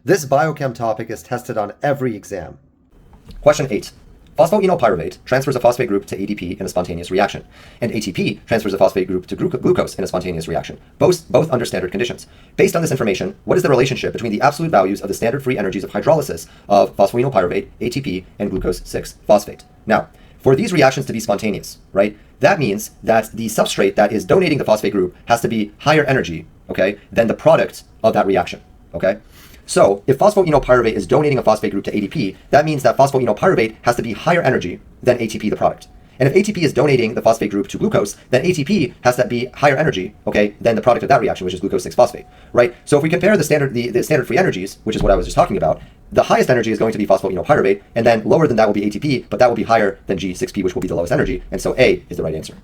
This biochem topic is tested on every exam. Question 8. Phosphoenolpyruvate transfers a phosphate group to ADP in a spontaneous reaction, and ATP transfers a phosphate group to glucose in a spontaneous reaction, both under standard conditions. Based on this information, what is the relationship between the absolute values of the standard free energies of hydrolysis of phosphoenolpyruvate, ATP, and glucose 6-phosphate? Now, for these reactions to be spontaneous, right, that means that the substrate that is donating the phosphate group has to be higher energy, okay, than the product of that reaction, okay? So if phosphoenolpyruvate is donating a phosphate group to ADP, that means that phosphoenolpyruvate has to be higher energy than ATP, the product. And if ATP is donating the phosphate group to glucose, then ATP has to be higher energy, okay, than the product of that reaction, which is glucose 6-phosphate, right? So if we compare the standard free energies, which is what I was just talking about, the highest energy is going to be phosphoenolpyruvate, and then lower than that will be ATP, but that will be higher than G6P, which will be the lowest energy, and so A is the right answer.